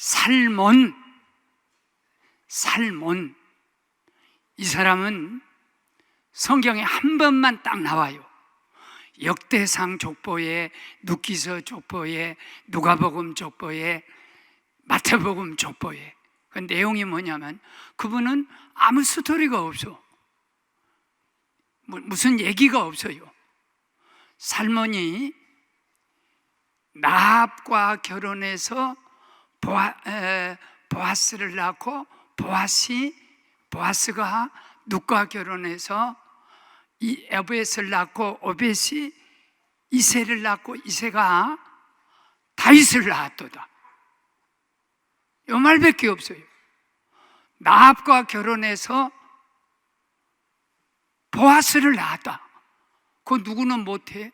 살몬. 이 사람은 성경에 한 번만 딱 나와요. 역대상 족보에, 눕기서 족보에, 누가복음 족보에, 마태복음 족보에. 그 내용이 뭐냐면 그분은 아무 스토리가 없어. 무슨 얘기가 없어요. 살몬이 라합과 결혼해서 보아스를 낳고, 보아스가 룻과 결혼해서 이 오벳을 낳고, 오벳이 이새를 낳고, 이새가 다윗을 낳았도다. 요 말밖에 없어요. 라합과 결혼해서 보아스를 낳았다. 그거 누구는 못해?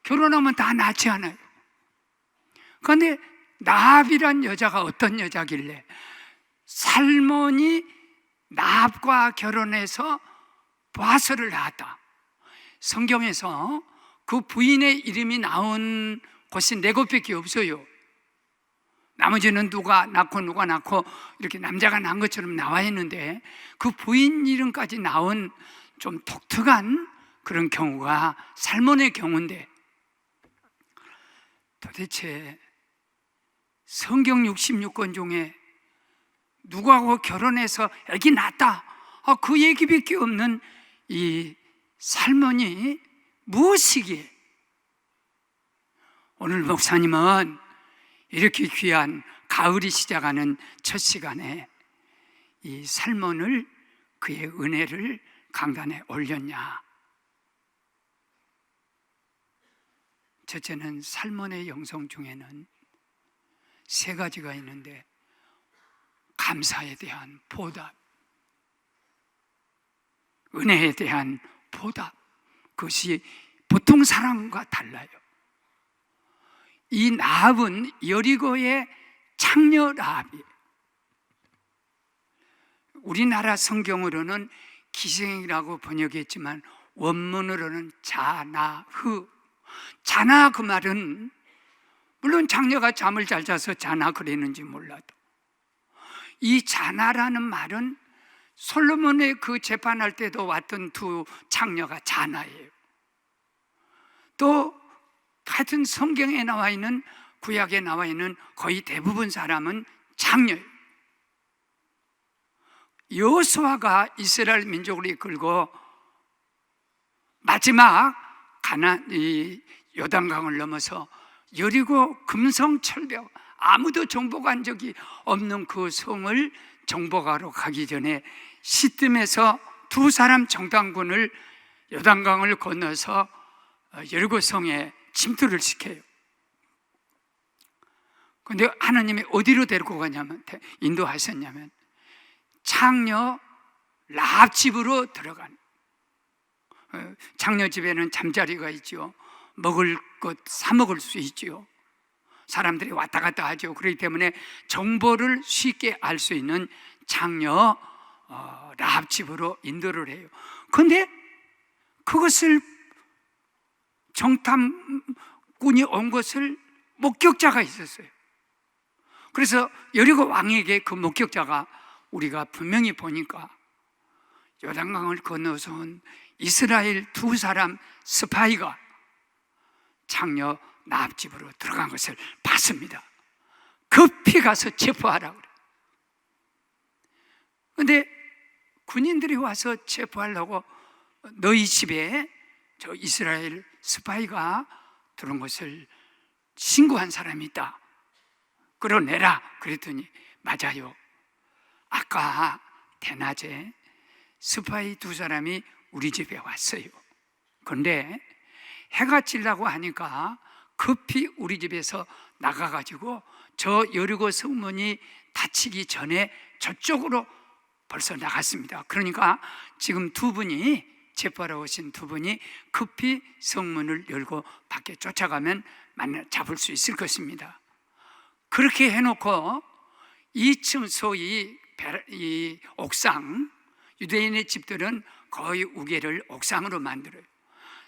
결혼하면 다 낳지 않아요. 그런데 라합이란 여자가 어떤 여자길래 살몬이 라합과 결혼해서 보아스를 낳았다. 성경에서 그 부인의 이름이 나온 곳이 4곳밖에 없어요. 나머지는 누가 낳고 이렇게 남자가 낳은 것처럼 나와 있는데 그 부인 이름까지 나온 좀 독특한 그런 경우가 살몬의 경우인데, 도대체 성경 66권 중에 누구하고 결혼해서 아기 낳았다, 그 얘기밖에 없는 이 살몬이 무엇이기에 오늘 목사님은 이렇게 귀한 가을이 시작하는 첫 시간에 이 살몬을, 그의 은혜를 강단에 올렸냐? 첫째는 살몬의 영성 중에는 3가지가 있는데, 감사에 대한 보답, 은혜에 대한 보답, 그것이 보통 사람과 달라요. 이 라합은 여리고의 창녀 라합이에요. 우리나라 성경으로는 기생이라고 번역했지만 원문으로는 자나흐. 자나, 그 말은 물론 장녀가 잠을 잘 자서 자나 그랬는지 몰라도 이 자나라는 말은 솔로몬의 그 재판할 때도 왔던 2 창녀가 자나예요. 또 같은 성경에 나와 있는, 구약에 나와 있는 거의 대부분 사람은 장녀예요. 여호수아가 이스라엘 민족을 이끌고 마지막 이 요단강을 넘어서 여리고 금성철벽, 아무도 정복한 적이 없는 그 성을 정복하러 가기 전에 시뜸에서 2 사람 정탐꾼을 요단강을 건너서 여리고 성에 침투를 시켜요. 그런데 하나님이 어디로 데리고 가냐면, 인도하셨냐면 창녀 라합 집으로 들어간. 창녀 집에는 잠자리가 있죠. 먹을 것 사 먹을 수 있죠. 사람들이 왔다 갔다 하죠. 그렇기 때문에 정보를 쉽게 알 수 있는 창녀 라합 집으로 인도를 해요. 그런데 그것을 정탐꾼이 온 것을 목격자가 있었어요. 그래서 여리고 왕에게 그 목격자가, 우리가 분명히 보니까 요단강을 건너서 온 이스라엘 2 사람 스파이가 창녀 라합 집으로 들어간 것을 봤습니다. 급히 가서 체포하라고 그래요. 그런데 군인들이 와서 체포하려고, 너희 집에 저 이스라엘 스파이가 들어온 것을 신고한 사람이 있다, 끌어내라 그랬더니, 맞아요, 아까 대낮에 스파이 2 사람이 우리 집에 왔어요. 그런데 해가 지려고 하니까 급히 우리 집에서 나가가지고 저 여리고 성문이 닫히기 전에 저쪽으로 벌써 나갔습니다. 그러니까 지금 2 분이, 체포하러 오신 2 분이 급히 성문을 열고 밖에 쫓아가면 잡을 수 있을 것입니다. 그렇게 해놓고 2층, 소위 이 옥상, 유대인의 집들은 거의 우개를 옥상으로 만들어요.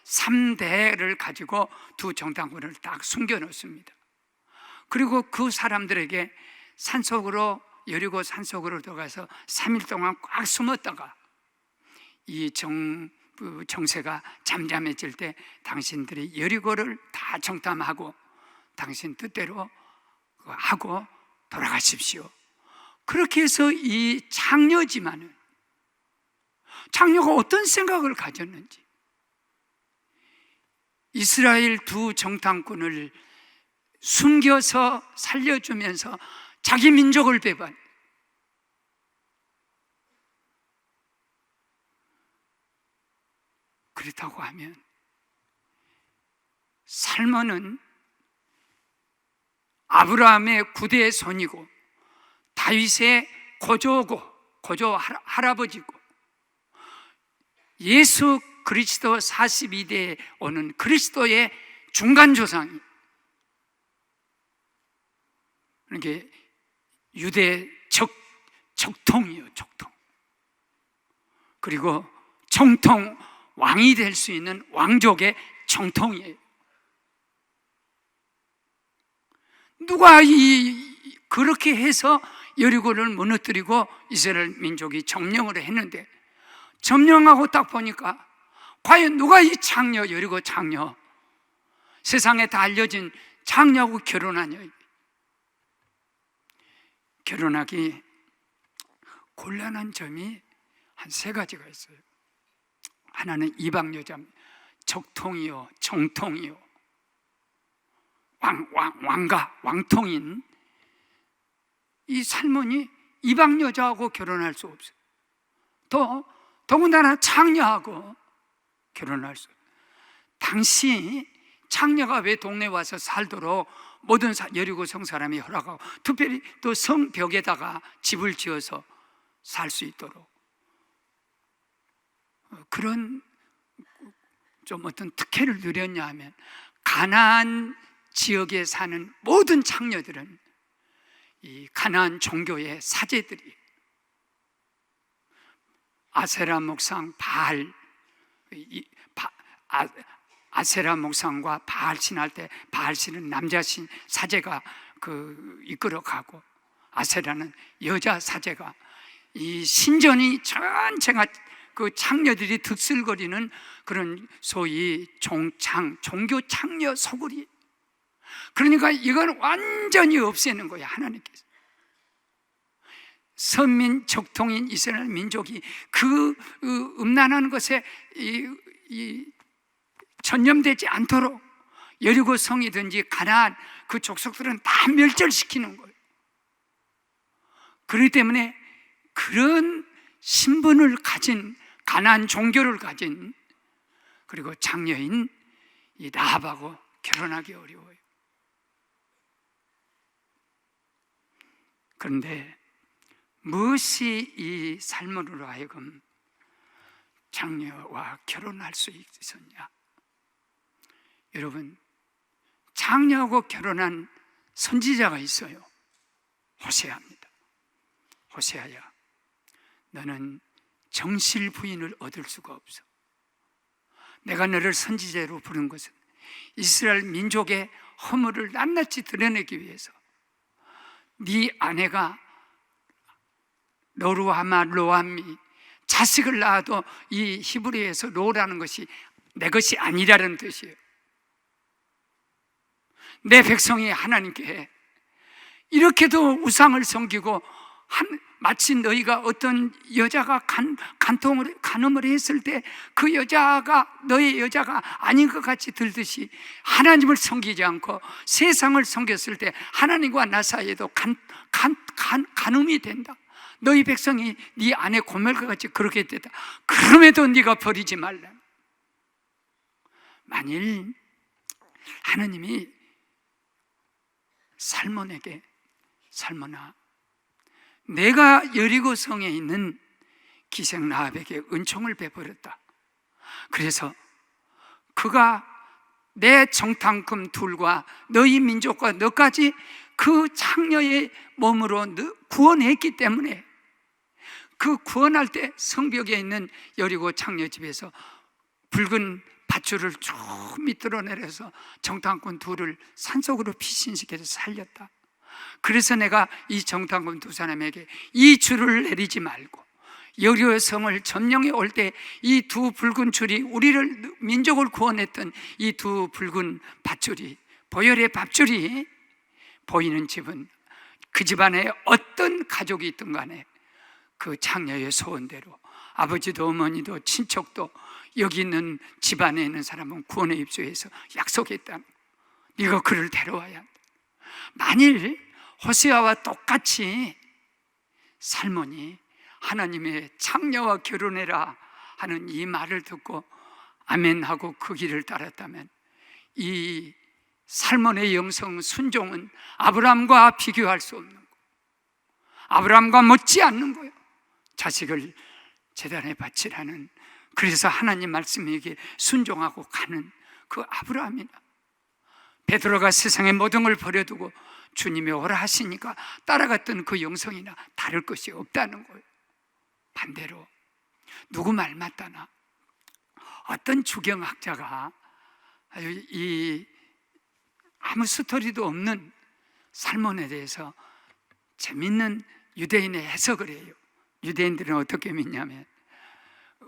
3대를 가지고 2 정탐꾼을 딱 숨겨놓습니다. 그리고 그 사람들에게 산속으로, 여리고 산속으로 들어가서 3일 동안 꽉 숨었다가 이 정세가 잠잠해질 때 당신들이 여리고를 다 정탐하고 당신 뜻대로 하고 돌아가십시오. 그렇게 해서 이 장녀지만은, 장녀가 어떤 생각을 가졌는지, 이스라엘 두 정탐꾼을 숨겨서 살려주면서 자기 민족을 배반, 그렇다고 하면 살몬은 아브라함의 9대 손이고 다윗의 고조 할아버지고 예수 그리스도 42대에 오는 그리스도의 중간 조상이, 이게 유대 적통이에요. 적통. 그리고 정통, 왕이 될 수 있는 왕족의 정통이에요. 누가 그렇게 해서 여리고를 무너뜨리고 이스라엘 민족이 점령을 했는데, 점령하고 딱 보니까 과연 누가 이 장녀, 여리고 장녀, 세상에 다 알려진 장녀하고 결혼하냐. 결혼하기 곤란한 점이 한 3가지가 있어요. 하나는 이방 여자입니다. 적통이요, 정통이요, 왕통인 이 살몬이 이방 여자하고 결혼할 수 없어요. 더군다나 장녀하고 결혼할 수 없어요. 당시 장녀가 왜 동네에 와서 살도록 모든 여리고 성 사람이 허락하고, 특별히 또 성벽에다가 집을 지어서 살 수 있도록 그런 좀 어떤 특혜를 누렸냐 하면, 가나안 지역에 사는 모든 장녀들은 이 가나안 종교의 사제들이 아세라 목상 아세라 목상과 바알 신할 때 바알 신은 남자 신 사제가 이끌어가고 아세라는 여자 사제가, 이 신전이 전체가 그 창녀들이 득슬거리는 그런 소위 종교 창녀 소굴이. 그러니까 이건 완전히 없애는 거야, 하나님께서. 선민 적통인 이스라엘 민족이 그 음란한 것에 전념되지 않도록 여리고 성이든지 가나안 그 족속들은 다 멸절시키는 거예요. 그렇기 때문에 그런 신분을 가진, 가나안 종교를 가진, 그리고 장녀인 이 라합하고 결혼하기 어려워요. 그런데 무엇이 이 살몬으로 하여금 장녀와 결혼할 수 있었냐? 여러분, 장녀하고 결혼한 선지자가 있어요. 호세아입니다. 호세아야, 너는 정실 부인을 얻을 수가 없어. 내가 너를 선지자로 부른 것은 이스라엘 민족의 허물을 낱낱이 드러내기 위해서. 네 아내가 로루하마 로함이 자식을 낳아도 이 히브리어에서 로라는 것이 내 것이 아니라는 뜻이에요. 내 백성이 하나님께 이렇게도 우상을 섬기고, 마치 너희가 어떤 여자가 간음을 했을 때 그 여자가 너의 여자가 아닌 것 같이 들듯이 하나님을 섬기지 않고 세상을 섬겼을 때 하나님과 나 사이에도 간음이 된다. 너희 백성이 네 아내 고멜과 같이 그렇게 됐다. 그럼에도 네가 버리지 말라. 만일 하나님이 살몬에게, 살몬아, 내가 여리고 성에 있는 기생 라합에게 은총을 베풀었다. 그래서 그가 내 정탐꾼 둘과 너희 민족과 너까지 그 창녀의 몸으로 구원했기 때문에, 그 구원할 때 성벽에 있는 여리고 창녀 집에서 붉은 밧줄을 쭉 밑으로 내려서 정탐꾼 둘을 산속으로 피신시켜서 살렸다. 그래서 내가 이 정탐꾼 두 사람에게 이 줄을 내리지 말고 여리고 성을 점령해 올 때 이 두 붉은 줄이 우리를 민족을 구원했던 이 두 붉은 밧줄이, 보혈의 밧줄이 보이는 집은 그 집안에 어떤 가족이 있든 간에 그 창녀의 소원대로 아버지도 어머니도 친척도 여기 있는 집안에 있는 사람은 구원에 입소해서 약속했다. 네가 그를 데려와야 한다. 만일 호세아와 똑같이 살몬이 하나님의 창녀와 결혼해라 하는 이 말을 듣고 아멘하고 그 길을 따랐다면 이 살몬의 영성 순종은 아브라함과 비교할 수 없는 거예요. 아브라함과 못지 않는 거예요. 자식을 제단에 바치라는, 그래서 하나님 말씀에게 순종하고 가는 그 아브라함이나 베드로가 세상의 모든 걸 버려두고 주님이 오라 하시니까 따라갔던 그 영성이나 다를 것이 없다는 거예요. 반대로 누구 말 맞다나 어떤 주경학자가 아무 스토리도 없는 살몬에 대해서 재밌는 유대인의 해석을 해요. 유대인들은 어떻게 믿냐면,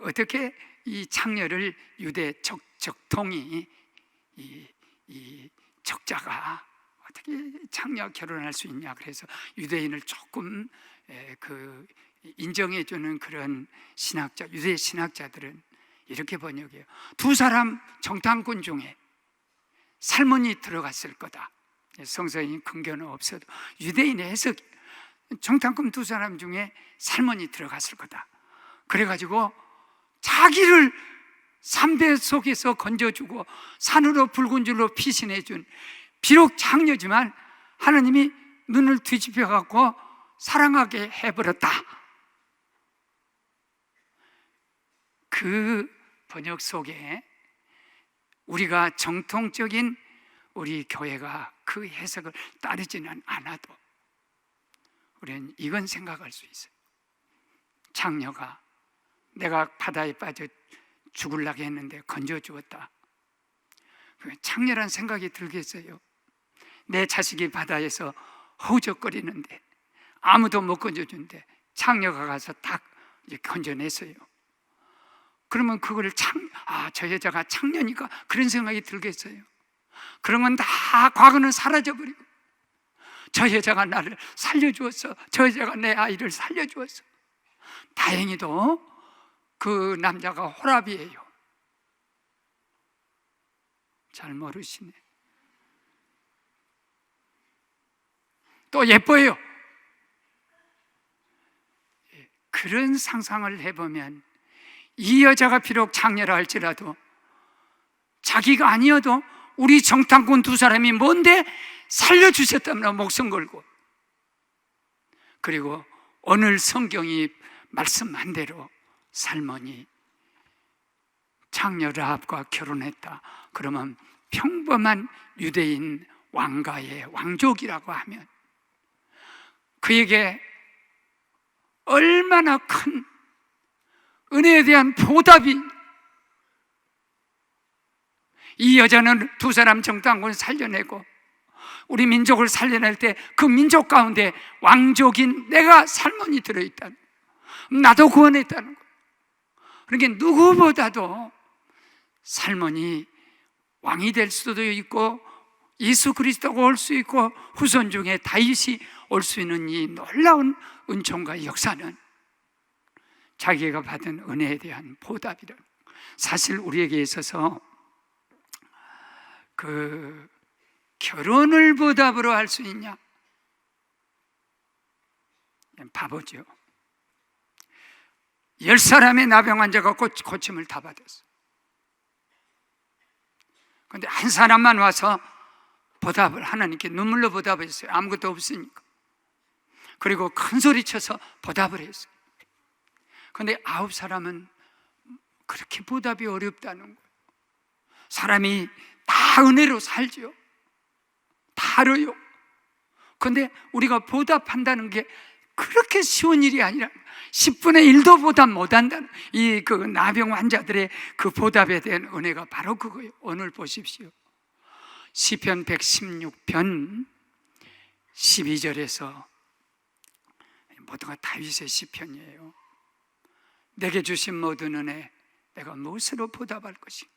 어떻게 이 창녀를 유대 적통이 이 적자가 어떻게 창녀와 결혼할 수 있냐. 그래서 유대인을 조금 인정해주는 그런 신학자, 유대 신학자들은 이렇게 번역해요. 두 사람 정탐꾼 중에 살몬이 들어갔을 거다. 성서에 근거는 없어도 유대인의 해석, 정탐꾼 두 사람 중에 살몬이 들어갔을 거다. 그래가지고 자기를 삼배 속에서 건져주고 산으로 붉은 줄로 피신해준, 비록 장녀지만 하나님이 눈을 뒤집혀갖고 사랑하게 해버렸다. 그 번역 속에 우리가 정통적인 우리 교회가 그 해석을 따르지는 않아도 우리는 이건 생각할 수 있어요. 장녀가 내가 바다에 빠져 죽으려고 했는데 건져주었다. 창녀란 생각이 들겠어요? 내 자식이 바다에서 허우적거리는데 아무도 못 건져준대. 창녀가 가서 딱 이제 건져냈어요. 그러면 그거를 저 여자가 창녀니까 그런 생각이 들겠어요? 그런 건 다 과거는 사라져버리고, 저 여자가 나를 살려주었어, 저 여자가 내 아이를 살려주었어. 다행히도 그 남자가 호랍이에요. 잘 모르시네. 또 예뻐요. 그런 상상을 해보면 이 여자가 비록 창녀라 할지라도 자기가 아니어도 우리 정탐꾼 두 사람이 뭔데 살려주셨다면 목숨 걸고, 그리고 오늘 성경이 말씀한 대로 살몬이 창녀 라합과 결혼했다. 그러면 평범한 유대인 왕가의 왕족이라고 하면 그에게 얼마나 큰 은혜에 대한 보답이, 이 여자는 두 사람 정탐꾼을 살려내고 우리 민족을 살려낼 때 그 민족 가운데 왕족인 내가 살몬이 들어있다는, 나도 구원했다는 거. 그러니까 누구보다도 살몬이 왕이 될 수도 있고 예수 그리스도가 올 수 있고 후손 중에 다윗이 올 수 있는 이 놀라운 은총과 역사는 자기가 받은 은혜에 대한 보답이라. 사실 우리에게 있어서 그 결혼을 보답으로 할 수 있냐? 바보죠. 10사람의 나병 환자가 고침을 다 받았어. 그런데 한 사람만 와서 보답을, 하나님께 눈물로 보답했어요. 아무것도 없으니까. 그리고 큰 소리 쳐서 보답을 했어요. 그런데 9사람은 그렇게 보답이 어렵다는 거예요. 사람이 다 은혜로 살죠. 다 알아요. 그런데 우리가 보답한다는 게 그렇게 쉬운 일이 아니라 10분의 1도 보답 못한다는 그 나병 환자들의 그 보답에 대한 은혜가 바로 그거예요. 오늘 보십시오. 시편 116편 12절에서 모두가 다윗의 시편이에요. 내게 주신 모든 은혜 내가 무엇으로 보답할 것인가?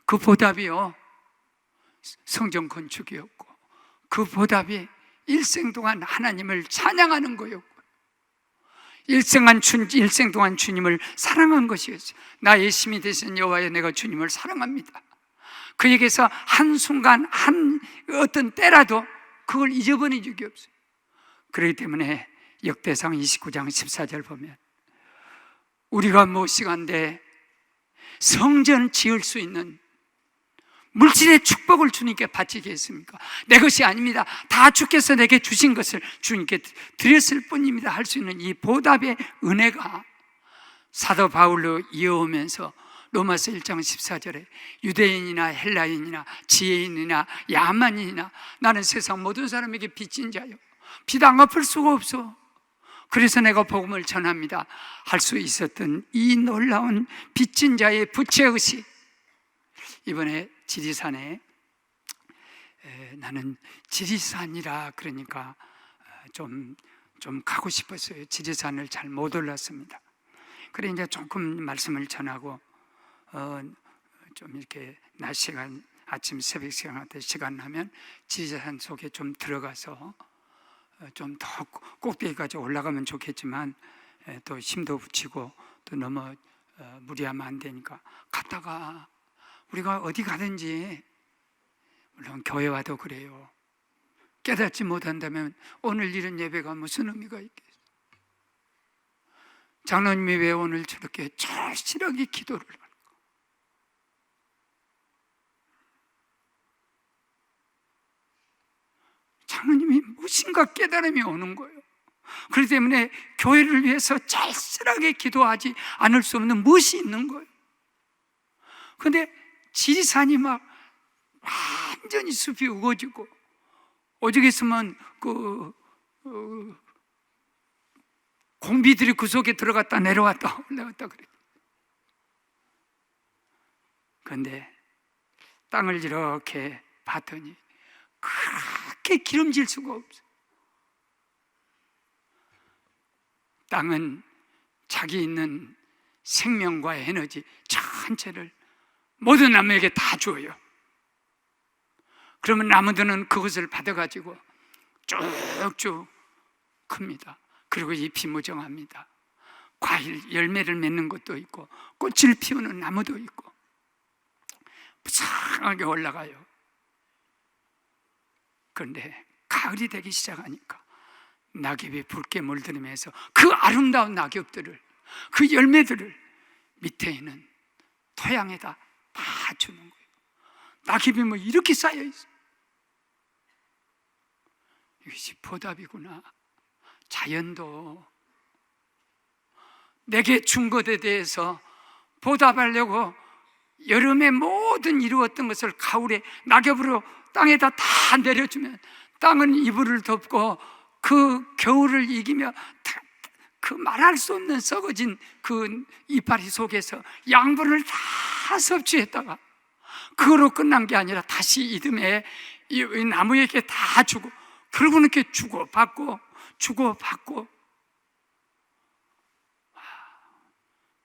그 보답이요, 성전 건축이었고, 그 보답이 일생 동안 하나님을 찬양하는 거였고, 일생 동안 주님을 사랑한 것이었어요. 나의 힘이 되신 여호와여, 내가 주님을 사랑합니다. 그에게서 한순간 어떤 때라도 그걸 잊어버린 적이 없어요. 그렇기 때문에 역대상 29장 14절 보면, 우리가 무엇이간데 성전 지을 수 있는 물질의 축복을 주님께 바치겠습니까? 내 것이 아닙니다. 다 주께서 내게 주신 것을 주님께 드렸을 뿐입니다 할 수 있는 이 보답의 은혜가 사도 바울로 이어오면서 로마서 1장 14절에 유대인이나 헬라인이나 지혜인이나 야만인이나 나는 세상 모든 사람에게 빚진 자요, 빚 안 갚을 수가 없어, 그래서 내가 복음을 전합니다 할 수 있었던 이 놀라운 빚진 자의 부채의식, 이번에 지리산에 나는 지리산이라 그러니까 좀 가고 싶었어요. 지리산을 잘 못 올랐습니다. 그래 이제 조금 말씀을 전하고 좀 이렇게 낮 시간, 아침 새벽 시간한테 시간 나면 지리산 속에 좀 들어가서 좀 더 꼭대기까지 올라가면 좋겠지만 또 힘도 붙이고 또 너무 무리하면 안 되니까 갔다가 우리가 어디 가든지, 물론 교회 와도 그래요, 깨닫지 못한다면 오늘 이런 예배가 무슨 의미가 있겠어요? 장로님이 왜 오늘 저렇게 절실하게 기도를 할까? 장로님이 무엇인가 깨달음이 오는 거예요. 그렇기 때문에 교회를 위해서 절실하게 기도하지 않을 수 없는 무엇이 있는 거예요. 그런데 지리산이 막 완전히 숲이 우거지고, 오죽했으면 공비들이 그 속에 들어갔다 내려왔다 올라갔다 그래. 그런데 땅을 이렇게 봤더니 그렇게 기름질 수가 없어. 땅은 자기 있는 생명과 에너지 전체를 모든 나무에게 다 주어요. 그러면 나무들은 그것을 받아가지고 쭉쭉 큽니다. 그리고 잎이 무정합니다. 과일, 열매를 맺는 것도 있고 꽃을 피우는 나무도 있고 무성하게 올라가요. 그런데 가을이 되기 시작하니까 낙엽이 붉게 물들이면서 그 아름다운 낙엽들을, 그 열매들을 밑에 있는 토양에다 다 주는 거예요. 낙엽이 뭐 이렇게 쌓여 있어. 이것이 보답이구나. 자연도 내게 준 것에 대해서 보답하려고 여름에 모든 이루었던 것을 가을에 낙엽으로 땅에다 다 내려주면 땅은 이불을 덮고 그 겨울을 이기며 그 말할 수 없는 썩어진 그 이파리 속에서 양분을 다 섭취했다가 그거로 끝난 게 아니라 다시 이듬해 이 나무에게 다 주고, 결국은 이렇게 주고받고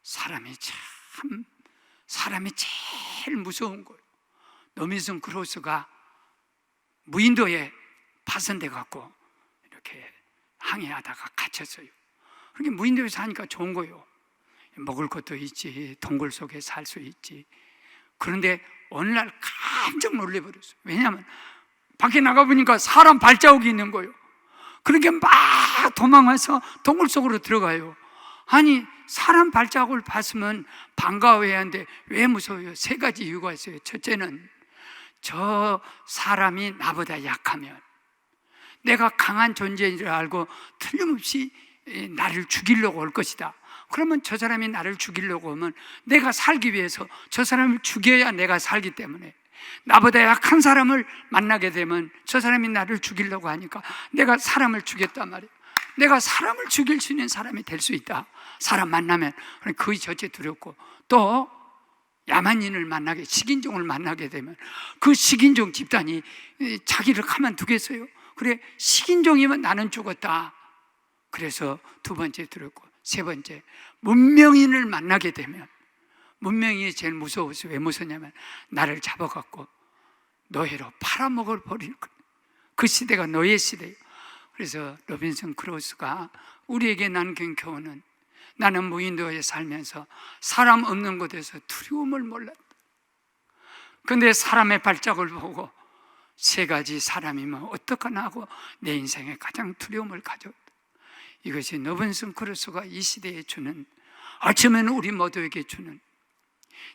사람이 제일 무서운 거예요. 노민성 크루스가 무인도에 파손돼 갖고 이렇게 항해하다가 갇혔어요. 그렇게 무인도에 사니까 좋은 거예요. 먹을 것도 있지, 동굴 속에 살 수 있지. 그런데 어느 날 깜짝 놀래버렸어요. 왜냐하면 밖에 나가보니까 사람 발자국이 있는 거예요. 그렇게 막 도망와서 동굴 속으로 들어가요. 아니, 사람 발자국을 봤으면 반가워해야 하는데 왜 무서워요? 세 가지 이유가 있어요. 첫째는 저 사람이 나보다 약하면, 내가 강한 존재인 줄 알고 틀림없이 나를 죽이려고 올 것이다. 그러면 저 사람이 나를 죽이려고 오면 내가 살기 위해서 저 사람을 죽여야 내가 살기 때문에 나보다 약한 사람을 만나게 되면 저 사람이 나를 죽이려고 하니까 내가 사람을 죽였단 말이에요. 내가 사람을 죽일 수 있는 사람이 될 수 있다. 사람 만나면 거의 저체 두렵고, 또 야만인을 만나게, 식인종을 만나게 되면 그 식인종 집단이 자기를 가만두겠어요? 그래, 식인종이면 나는 죽었다. 그래서 두 번째 두렵고, 세 번째, 문명인을 만나게 되면, 문명인이 제일 무서워서, 왜 무섭냐면 나를 잡아갖고 노예로 팔아먹을 버릴 거예요. 그 시대가 노예 시대예요. 그래서 로빈슨 크루소가 우리에게 남긴 교훈은, 나는 무인도에 살면서 사람 없는 곳에서 두려움을 몰랐다. 근데 사람의 발작을 보고 세 가지 사람이면 어떡하나 하고 내 인생에 가장 두려움을 가졌다. 이것이 로빈슨 크루소가 이 시대에 주는, 어쩌면 우리 모두에게 주는,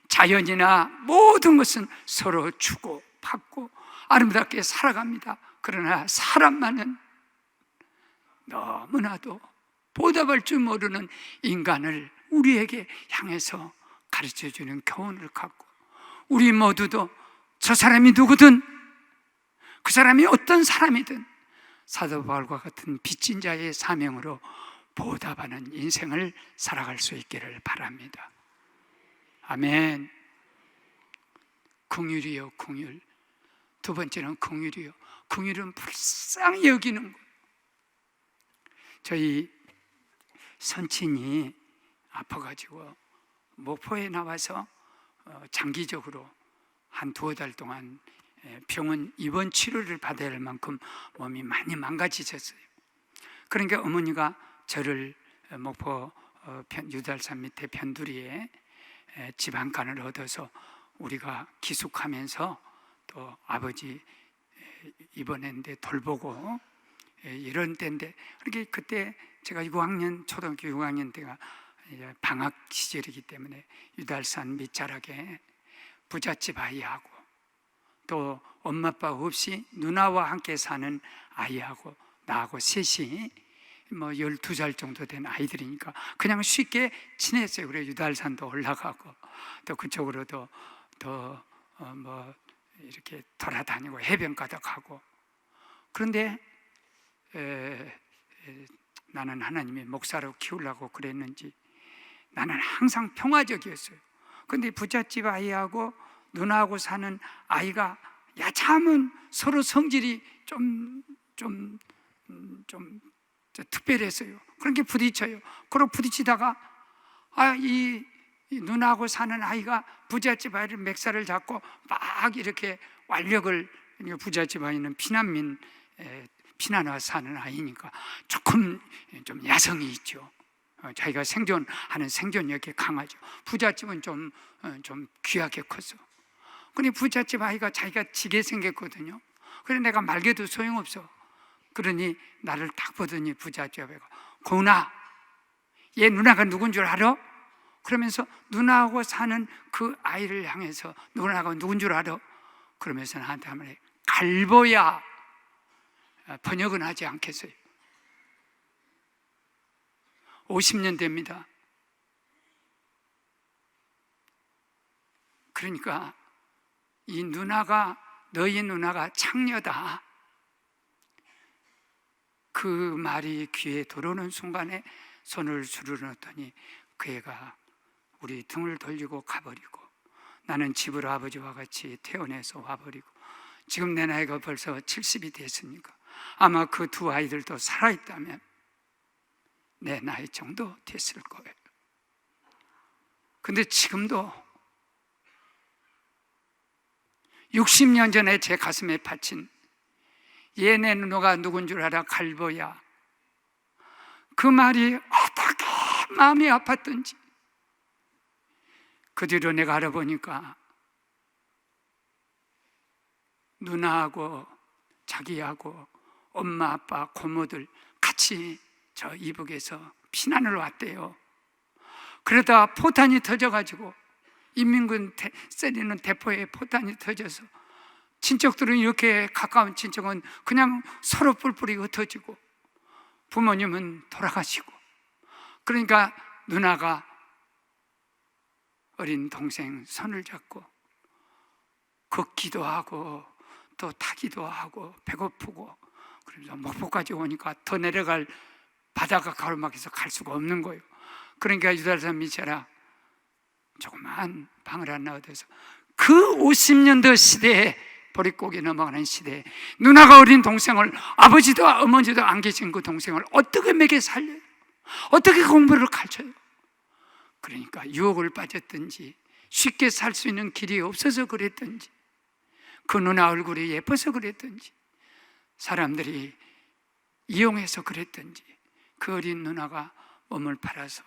자연이나 모든 것은 서로 주고 받고 아름답게 살아갑니다. 그러나 사람만은 너무나도 보답할 줄 모르는 인간을 우리에게 향해서 가르쳐주는 교훈을 갖고, 우리 모두도 저 사람이 누구든, 그 사람이 어떤 사람이든 사도 바울과 같은 빚진 자의 사명으로 보답하는 인생을 살아갈 수 있기를 바랍니다. 아멘. 긍휼이요, 긍휼. 두 번째는 긍휼이요. 긍휼은 불쌍히 여기는 것. 저희 선친이 아파가지고 목포에 나와서 장기적으로 한 2-5달 동안 병원 입원 치료를 받아야 할 만큼 몸이 많이 망가지셨어요. 그러니까 어머니가 저를 목포 유달산 밑에 변두리에 집 한 칸을 얻어서 우리가 기숙하면서 또 아버지 입원했는데 돌보고 이런 때인데, 그렇게 그때 제가 6학년, 초등학교 6학년 때가 방학 시절이기 때문에 유달산 밑자락에 부잣집 아이하고 또 엄마 아빠 없이 누나와 함께 사는 아이하고 나하고 셋이 12살 정도 된 아이들이니까 그냥 쉽게 지냈어요. 그래 유달산도 올라가고 또 그쪽으로도 또 이렇게 돌아다니고 해변가도 가고. 그런데 나는 하나님의 목사로 키우려고 그랬는지 나는 항상 평화적이었어요. 근데 부잣집 아이하고 누나하고 사는 아이가 야참은 서로 성질이 좀 특별했어요. 그렇게 부딪혀요. 그러고 부딪히다가 이 누나하고 사는 아이가 부잣집 아이를 맥살을 잡고 막 이렇게 완력을, 부잣집 아이는 피난와 사는 아이니까 조금 좀 야성이 있죠. 자기가 생존하는 생존력이 강하죠. 부잣집은 좀 귀하게 컸어. 근데 부잣집 아이가 자기가 지게 생겼거든요. 그래 내가 말겨도 소용없어. 그러니 나를 딱 보더니 부잣집 아이가, 고은아, 얘 누나가 누군 줄 알아? 그러면서 누나하고 사는 그 아이를 향해서 누나가 누군 줄 알아? 그러면서 나한테 하면 갈보야. 번역은 하지 않겠어요. 50년 됩니다. 그러니까 이 누나가, 너희 누나가 창녀다, 그 말이 귀에 들어오는 순간에 손을 주르렀더니 그 애가 우리 등을 돌리고 가버리고, 나는 집으로 아버지와 같이 태어나서 와버리고, 지금 내 나이가 벌써 70이 됐으니까 아마 그 두 아이들도 살아있다면 내 나이 정도 됐을 거예요. 근데 지금도 60년 전에 제 가슴에 받친 얘네 누나가 누군 줄 알아? 갈보야. 그 말이 어떻게 마음이 아팠던지. 그 뒤로 내가 알아보니까 누나하고 자기하고 엄마 아빠 고모들 같이 저 이북에서 피난을 왔대요. 그러다 포탄이 터져가지고 인민군 세리는 대포에 포탄이 터져서 친척들은, 이렇게 가까운 친척은 그냥 서로 뿔뿔이 흩어지고 부모님은 돌아가시고, 그러니까 누나가 어린 동생 손을 잡고 걷기도 하고 또 타기도 하고 배고프고, 그러면서 목포까지 오니까 더 내려갈 바다가 가로막혀서 갈 수가 없는 거예요. 그러니까 유달산 미쳐라 조그만 방을 하나 얻어서 그 50년대 시대에, 보릿고개 넘어가는 시대에 누나가 어린 동생을, 아버지도 어머니도 안 계신 그 동생을 어떻게 먹여 살려요? 어떻게 공부를 가르쳐요? 그러니까 유혹을 빠졌든지 쉽게 살 수 있는 길이 없어서 그랬든지, 그 누나 얼굴이 예뻐서 그랬든지, 사람들이 이용해서 그랬든지, 그 어린 누나가 몸을 팔아서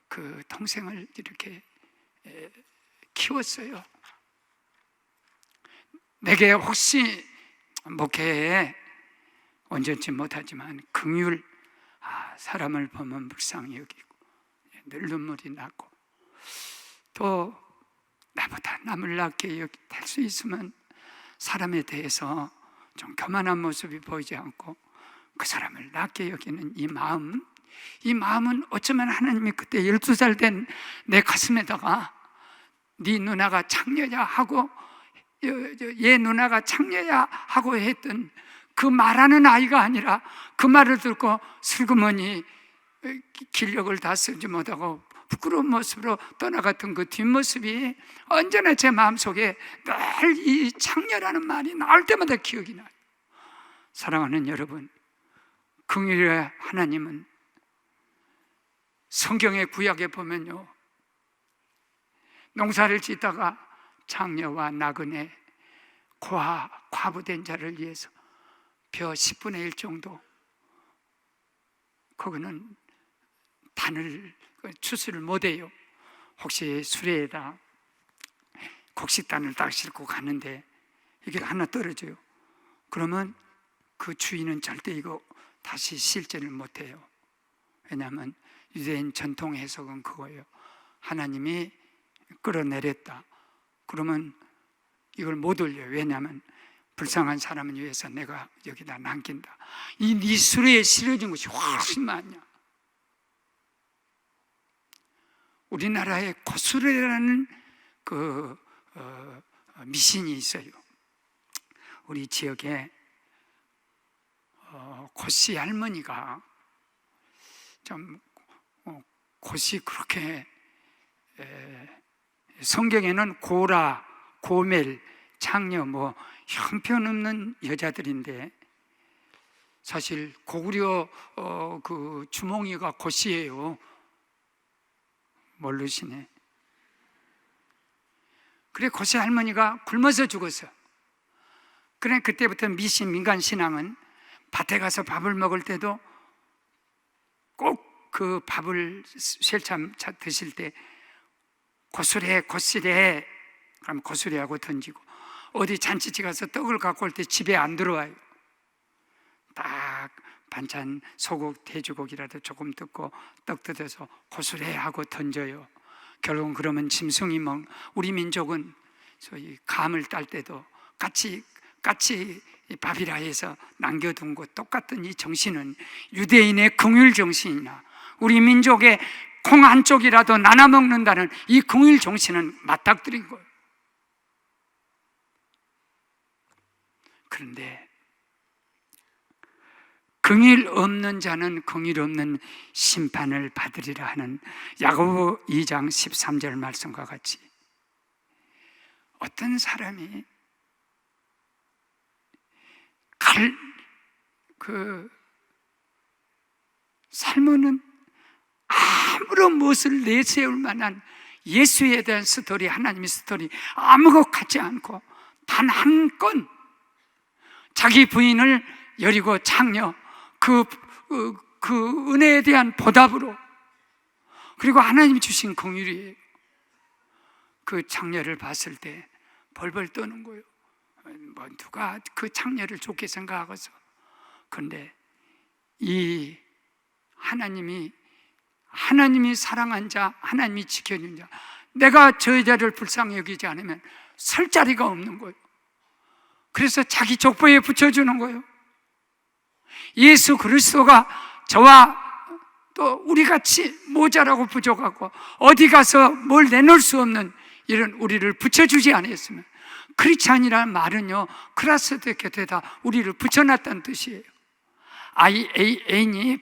그 동생을 이렇게 키웠어요. 내게 혹시 목회에 온전치 못하지만 긍휼, 사람을 보면 불쌍히 여기고 늘 눈물이 나고, 또 나보다 남을 낫게 될 수 있으면 사람에 대해서 좀 교만한 모습이 보이지 않고 그 사람을 낫게 여기는 이 마음은 어쩌면 하나님이 그때 12살 된 내 가슴에다가 네 누나가 창녀야 하고, 얘 누나가 창녀야 하고 했던 그 말하는 아이가 아니라, 그 말을 듣고 슬그머니 기력을 다 쓰지 못하고 부끄러운 모습으로 떠나갔던 그 뒷모습이 언제나 제 마음속에 늘 이 창녀라는 말이 나올 때마다 기억이 나요. 사랑하는 여러분, 긍휼의 하나님은 성경의 구약에 보면요, 농사를 짓다가 장녀와 나그네, 과부된 자를 위해서 벼 10분의 1 정도, 그거는 단을, 추수를 못해요. 혹시 수레에다 곡식단을 딱 싣고 가는데 이게 하나 떨어져요. 그러면 그 주인은 절대 이거 다시 실제를 못해요. 왜냐하면 유대인 전통 해석은 그거예요. 하나님이 끌어내렸다. 그러면 이걸 못 올려요. 왜냐하면 불쌍한 사람을 위해서 내가 여기다 남긴다. 이 네 수레에 실어진 것이 훨씬 많냐. 우리나라에 고수레라는 그 미신이 있어요. 우리 지역에 고씨 할머니가 좀 고씨, 그렇게 성경에는 고라, 고멜, 창녀 뭐 형편없는 여자들인데, 사실 고구려 그 주몽이가 고씨예요. 모르시네. 그래, 고씨 할머니가 굶어서 죽었어. 그래, 그때부터 미신, 민간 신앙은 밭에 가서 밥을 먹을 때도 꼭 그 밥을 쇠참 드실 때 고수래, 고수래, 그럼 고수래하고 던지고, 어디 잔치집 가서 떡을 갖고 올 때 집에 안 들어와요. 딱 반찬, 소국, 돼지고기라도 조금 뜯고 떡 뜯어서 고수래 하고 던져요. 결국은 그러면 짐승이 우리 민족은 소위 감을 딸 때도 같이 밥이라 해서 남겨둔 것 똑같은 이 정신은 유대인의 긍휼 정신이나 우리 민족의 콩 한 쪽이라도 나눠 먹는다는 이 긍휼 정신은 맞닥뜨린 거예요. 그런데 긍휼 없는 자는 긍휼 없는 심판을 받으리라 하는 야고보 2장 13절 말씀과 같이, 어떤 사람이 삶은 아무런 무엇을 내세울 만한 예수에 대한 스토리, 하나님의 스토리 아무것 같지 않고, 단 한 건 자기 부인을 여리고 창녀, 그 은혜에 대한 보답으로, 그리고 하나님이 주신 긍휼이에요. 그 창녀를 봤을 때 벌벌 떠는 거예요. 뭐 누가 그 창녀를 좋게 생각하고서. 그런데 이 하나님이 사랑한 자, 하나님이 지켜준 자, 내가 저 여자를 불쌍히 여기지 않으면 설 자리가 없는 거예요. 그래서 자기 족보에 붙여주는 거예요. 예수 그리스도가 저와 또 우리같이 모자라고 부족하고 어디 가서 뭘 내놓을 수 없는 이런 우리를 붙여주지 않았으면 크리스찬이라는 말은요, 크라스데 곁에다 우리를 붙여놨다는 뜻이에요. IAN이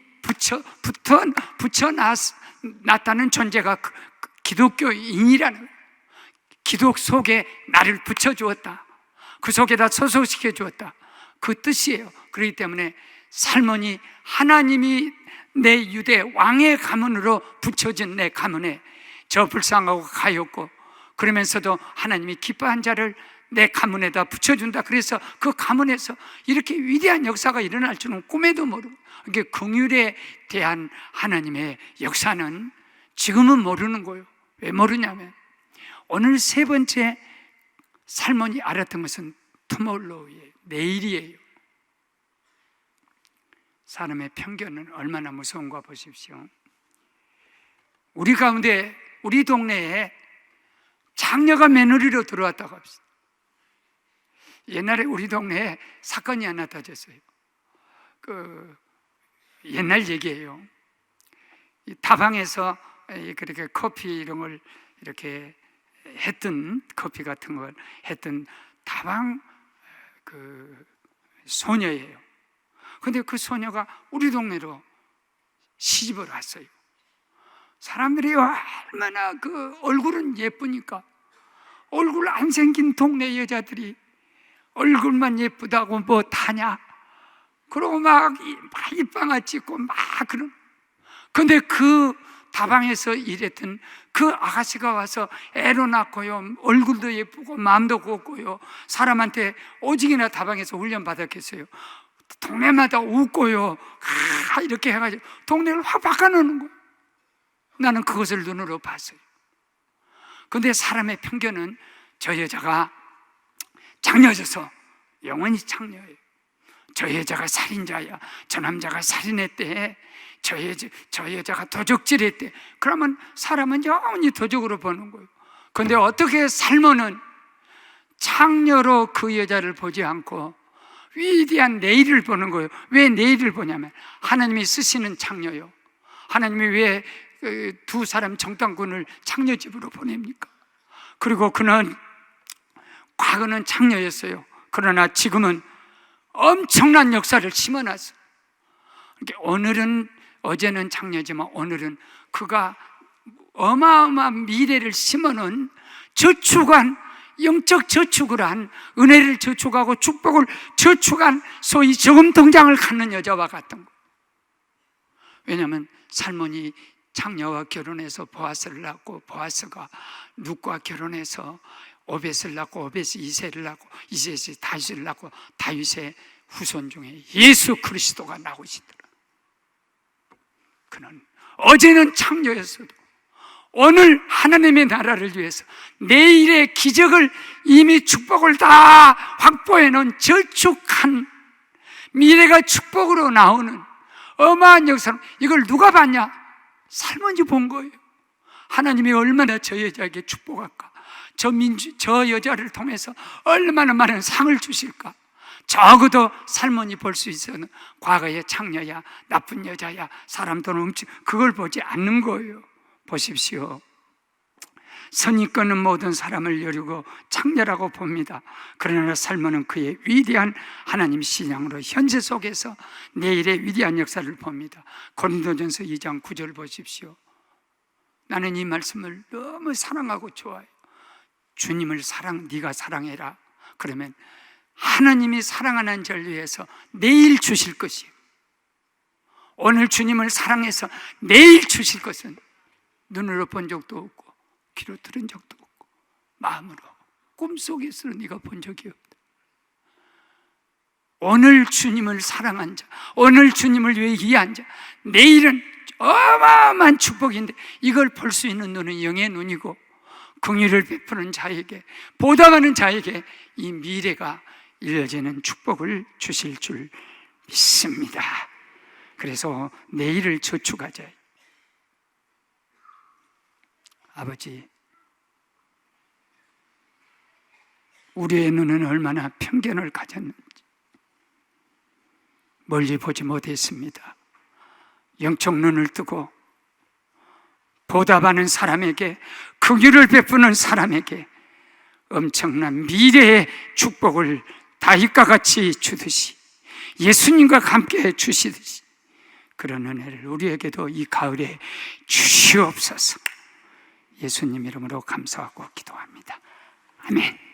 붙여놨다는 존재가 기독교인이라는 거예요. 기독 속에 나를 붙여주었다, 그 속에다 소속시켜 주었다, 그 뜻이에요. 그렇기 때문에 살몬이 하나님이 내 유대 왕의 가문으로 붙여진 내 가문에 저 불쌍하고 가엾고, 그러면서도 하나님이 기뻐한 자를 내 가문에다 붙여준다. 그래서 그 가문에서 이렇게 위대한 역사가 일어날 줄은 꿈에도 모르고, 이게 긍휼에 대한 하나님의 역사는 지금은 모르는 거예요. 왜 모르냐면 오늘 세 번째 살몬이 알았던 것은 투몰로우예요. 내일이에요. 사람의 편견은 얼마나 무서운가 보십시오. 우리 가운데, 우리 동네에 장녀가 며느리로 들어왔다고 합시다. 옛날에 우리 동네에 사건이 하나 터졌어요. 옛날 얘기예요. 이 다방에서 그렇게 커피 이런 걸 이렇게 했던, 커피 같은 걸 했던 다방 소녀예요. 근데 그 소녀가 우리 동네로 시집을 왔어요. 사람들이 얼마나 얼굴은 예쁘니까, 얼굴 안 생긴 동네 여자들이 얼굴만 예쁘다고 뭐 다냐, 그러고 막 입방아 찍고 막 그런. 근데 그 다방에서 일했던 그 아가씨가 와서 애로 낳고요, 얼굴도 예쁘고 마음도 곱고요, 사람한테 오직이나 다방에서 훈련 받았겠어요. 동네마다 웃고요, 이렇게 해가지고 동네를 확 바꿔놓는 거예요. 나는 그것을 눈으로 봤어요. 근데 사람의 편견은 저 여자가 장녀져서 영원히 장녀예요. 저 여자가 살인자야, 저 남자가 살인했대, 저 여자가 도적질했대. 그러면 사람은 영원히 도적으로 보는 거예요. 근데 어떻게 살몬은 장녀로 그 여자를 보지 않고 위대한 내일을 보는 거예요. 왜 내일을 보냐면 하나님이 쓰시는 장녀요. 하나님이 왜 두 사람 정탐꾼을 장녀집으로 보냅니까? 그리고 그는 과거는 장녀였어요. 그러나 지금은 엄청난 역사를 심어놨어요. 오늘은, 어제는 장녀지만 오늘은 그가 어마어마한 미래를 심어놓은, 저축한, 영적 저축을 한, 은혜를 저축하고 축복을 저축한 소위 저금통장을 갖는 여자와 같은 거예요. 왜냐하면 살몬이 장녀와 결혼해서 보아스를 낳고, 보아스가 룻과 결혼해서 오벳을 낳고, 오벳이 이새를 낳고, 이새이 다윗을 낳고, 다윗의 후손 중에 예수 그리스도가 나오시더라. 그는 어제는 장녀였어도 오늘 하나님의 나라를 위해서 내일의 기적을 이미 축복을 다 확보해 놓은 저축한, 미래가 축복으로 나오는 어마한 역사. 이걸 누가 봤냐? 살몬이 본 거예요. 하나님이 얼마나 저 여자에게 축복할까, 저 여자를 통해서 얼마나 많은 상을 주실까. 적어도 살몬이 볼 수 있어는 과거의 장녀야, 나쁜 여자야, 사람들 그걸 보지 않는 거예요. 보십시오. 선입견은 모든 사람을 여리고 창녀라고 봅니다. 그러나 살몬은 그의 위대한 하나님 신앙으로 현재 속에서 내일의 위대한 역사를 봅니다. 고린도전서 2장 9절 보십시오. 나는 이 말씀을 너무 사랑하고 좋아해요. 주님을 네가 사랑해라. 그러면 하나님이 사랑하는 자를 위해서 내일 주실 것이에요. 오늘 주님을 사랑해서 내일 주실 것은 눈으로 본 적도 없고, 귀로 들은 적도 없고, 마음으로, 꿈속에서는 네가 본 적이 없다. 오늘 주님을 사랑한 자, 오늘 주님을 위해 일한 자, 내일은 어마어마한 축복인데 이걸 볼 수 있는 눈은 영의 눈이고, 긍휼을 베푸는 자에게, 보답하는 자에게 이 미래가 이어지는 축복을 주실 줄 믿습니다. 그래서 내일을 저축하자. 아버지, 우리의 눈은 얼마나 편견을 가졌는지 멀리 보지 못했습니다. 영적 눈을 뜨고 보답하는 사람에게, 긍휼을 베푸는 사람에게 엄청난 미래의 축복을 다윗과 같이 주듯이, 예수님과 함께 주시듯이 그런 은혜를 우리에게도 이 가을에 주시옵소서. 예수님 이름으로 감사하고 기도합니다. 아멘.